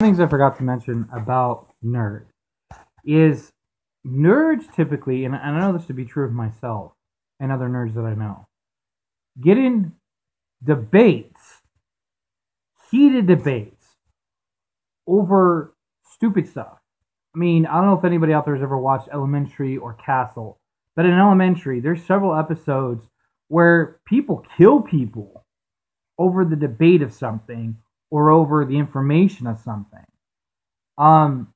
Things I forgot to mention about nerds is nerds typically, and I know this to be true of myself and other nerds that I know, get in debates, heated debates over stupid stuff. I mean, I don't know if anybody out there has ever watched Elementary or Castle, but in Elementary, there's several episodes where people kill people over the debate of something or over the information of something,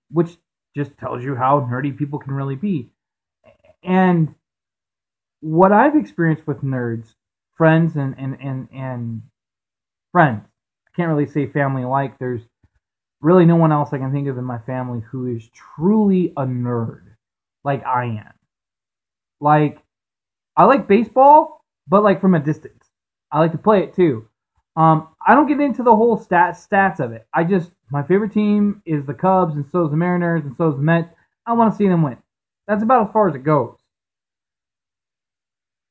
which just tells you how nerdy people can really be. And what I've experienced with nerds, friends and friends, I can't really say family like. There's really no one else I can think of in my family who is truly a nerd like I am. Like, I like baseball, but like from a distance. I like to play it too. I don't get into the whole stats of it. My favorite team is the Cubs, and so is the Mariners, and so is the Mets. I want to see them win. That's about as far as it goes.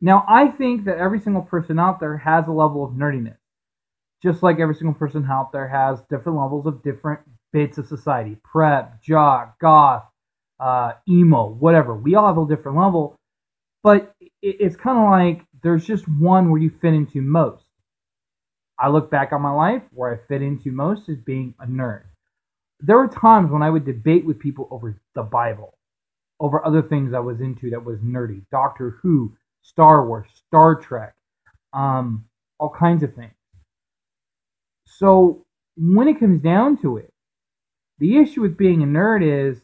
Now, I think that every single person out there has a level of nerdiness. Just like every single person out there has different levels of different bits of society. Prep, jock, goth, emo, whatever. We all have a different level. But it's kind of like there's just one where you fit into most. I look back on my life where I fit into most as being a nerd. There were times when I would debate with people over the Bible, over other things I was into that was nerdy. Doctor Who, Star Wars, Star Trek, all kinds of things. So when it comes down to it, the issue with being a nerd is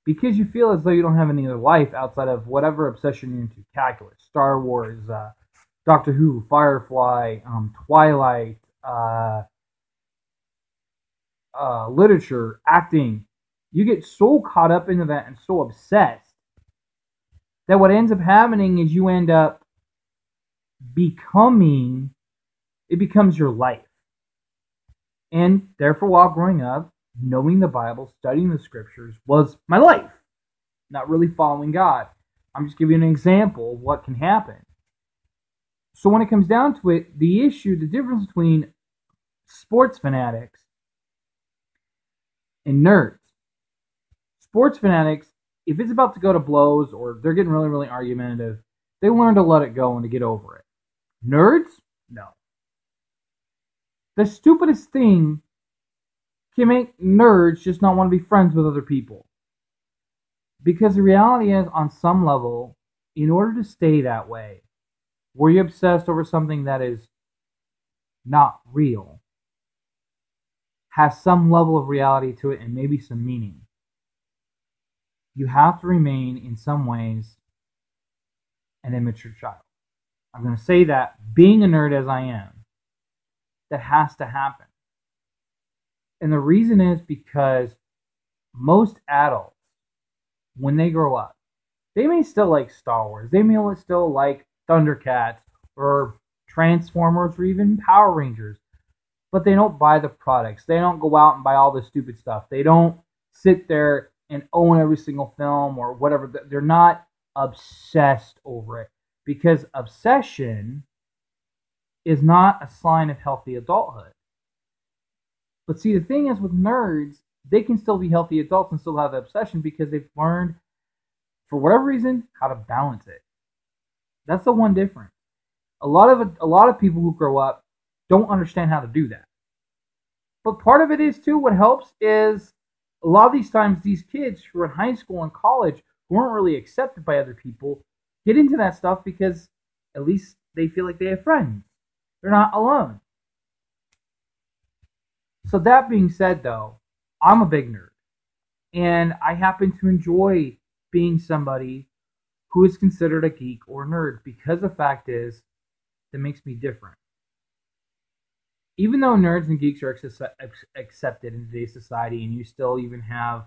because you feel as though you don't have any other life outside of whatever obsession you're into. Calculus, Star Wars, Doctor Who, Firefly, Twilight, literature, acting. You get so caught up into that and so obsessed that what ends up happening is you end up it becomes your life. And therefore, while growing up, knowing the Bible, studying the scriptures was my life. Not really following God. I'm just giving you an example of what can happen. So when it comes down to it, the difference between sports fanatics and nerds. Sports fanatics, if it's about to go to blows or they're getting really, really argumentative, they learn to let it go and to get over it. Nerds? No. The stupidest thing can make nerds just not want to be friends with other people. Because the reality is, on some level, in order to stay that way, were you obsessed over something that is not real, has some level of reality to it and maybe some meaning, you have to remain, in some ways, an immature child. I'm going to say that, being a nerd as I am, that has to happen. And the reason is because most adults, when they grow up, they may still like Star Wars. They may still like Thundercats or Transformers or even Power Rangers. But they don't buy the products. They don't go out and buy all this stupid stuff. They don't sit there and own every single film or whatever. They're not obsessed over it. Because obsession is not a sign of healthy adulthood. But see, the thing is with nerds, they can still be healthy adults and still have the obsession because they've learned, for whatever reason, how to balance it. That's the one difference. A lot of people who grow up don't understand how to do that. But part of it is too, what helps is a lot of these times these kids who are in high school and college who aren't really accepted by other people get into that stuff because at least they feel like they have friends. They're not alone. So that being said, though, I'm a big nerd. And I happen to enjoy being somebody who is considered a geek or nerd because the fact is, that makes me different. Even though nerds and geeks are accepted in today's society, and you still even have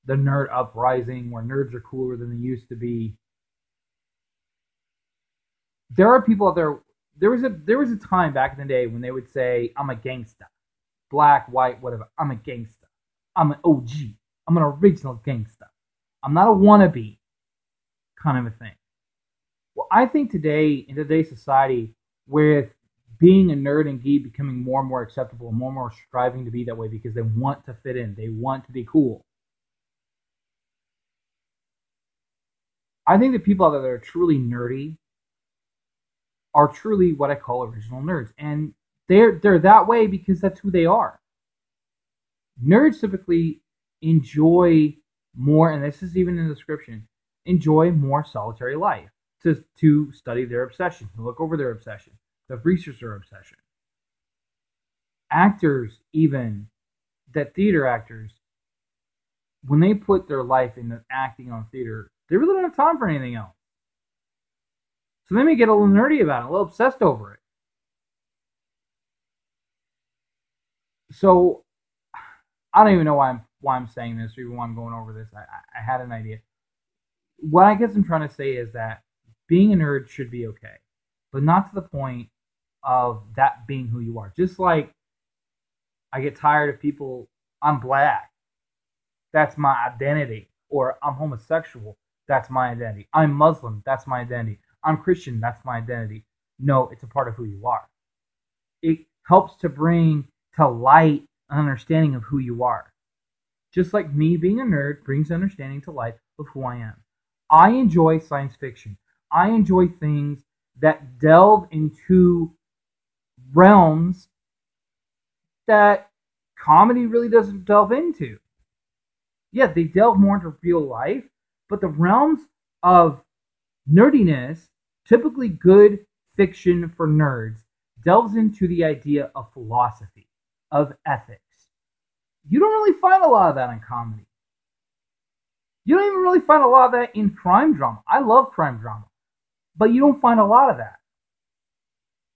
the nerd uprising where nerds are cooler than they used to be, there are people out there. There was a time back in the day when they would say, "I'm a gangsta, black, white, whatever. I'm a gangsta. I'm an OG. I'm an original gangsta. I'm not a wannabe," kind of a thing. Well, I think today, in today's society, with being a nerd and geek becoming more and more acceptable, and more striving to be that way because they want to fit in. They want to be cool. I think the people out there that are truly nerdy are truly what I call original nerds. And they're that way because that's who they are. Nerds typically enjoy more, and this is even in the description, enjoy more solitary life, to study their obsession, to look over their obsession, to research their obsession. Actors, even, that theater actors, when they put their life into acting on theater, they really don't have time for anything else. So they may get a little nerdy about it, a little obsessed over it. So I don't even know why I'm saying this, or even why I'm going over this. I had an idea. What I guess I'm trying to say is that being a nerd should be okay, but not to the point of that being who you are. Just like I get tired of people, I'm black, that's my identity, or I'm homosexual, that's my identity. I'm Muslim, that's my identity. I'm Christian, that's my identity. No, it's a part of who you are. It helps to bring to light an understanding of who you are. Just like me being a nerd brings understanding to light of who I am. I enjoy science fiction. I enjoy things that delve into realms that comedy really doesn't delve into. Yeah, they delve more into real life, but the realms of nerdiness, typically good fiction for nerds, delves into the idea of philosophy, of ethics. You don't really find a lot of that in comedy. You don't even really find a lot of that in crime drama. I love crime drama, but you don't find a lot of that.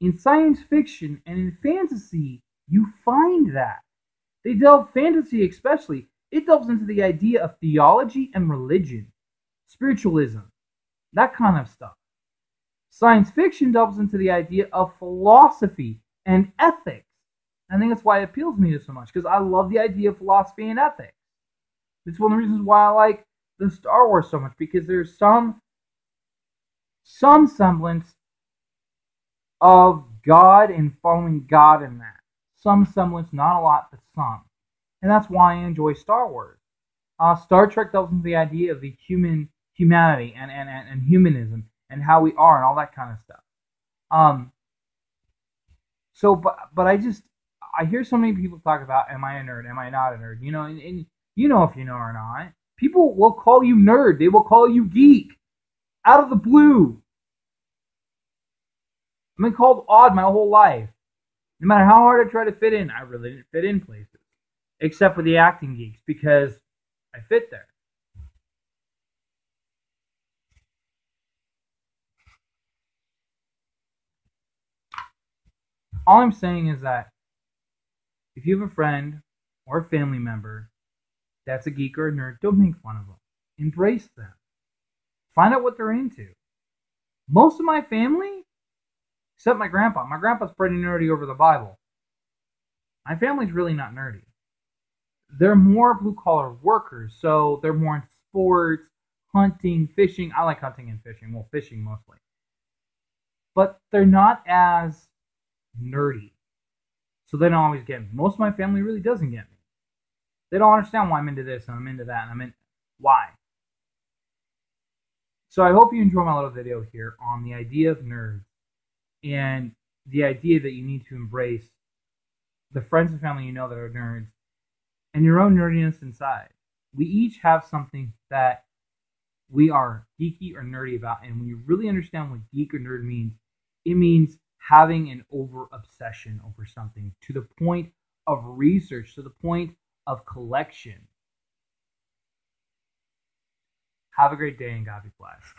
In science fiction and in fantasy, you find that. They delve, fantasy especially, it delves into the idea of theology and religion, spiritualism, that kind of stuff. Science fiction delves into the idea of philosophy and ethics. I think that's why it appeals to me so much, because I love the idea of philosophy and ethics. It's one of the reasons why I like the Star Wars so much, because there's some semblance of God and following God in that. Some semblance, not a lot, but some. And that's why I enjoy Star Wars. Star Trek delves into the idea of the humanity and humanism and how we are and all that kind of stuff. But I hear so many people talk about, am I a nerd? Am I not a nerd? You know, and you know if you know or not. People will call you nerd. They will call you geek. Out of the blue. I've been called odd my whole life. No matter how hard I try to fit in, I really didn't fit in places. Except for the acting geeks, because I fit there. All I'm saying is that if you have a friend or a family member that's a geek or a nerd, don't make fun of them. Embrace them. Find out what they're into. Most of my family, except my grandpa's pretty nerdy over the Bible. My family's really not nerdy. They're more blue-collar workers, so they're more in sports, hunting, fishing. I like hunting and fishing. Well, fishing mostly. But they're not as nerdy. So they don't always get me. Most of my family really doesn't get me. They don't understand why I'm into this and I'm into that and I'm in why. So I hope you enjoy my little video here on the idea of nerds and the idea that you need to embrace the friends and family you know that are nerds and your own nerdiness inside. We each have something that we are geeky or nerdy about, and when you really understand what geek or nerd means, it means having an over-obsession over something to the point of research, to the point of collection. Have a great day and God be blessed.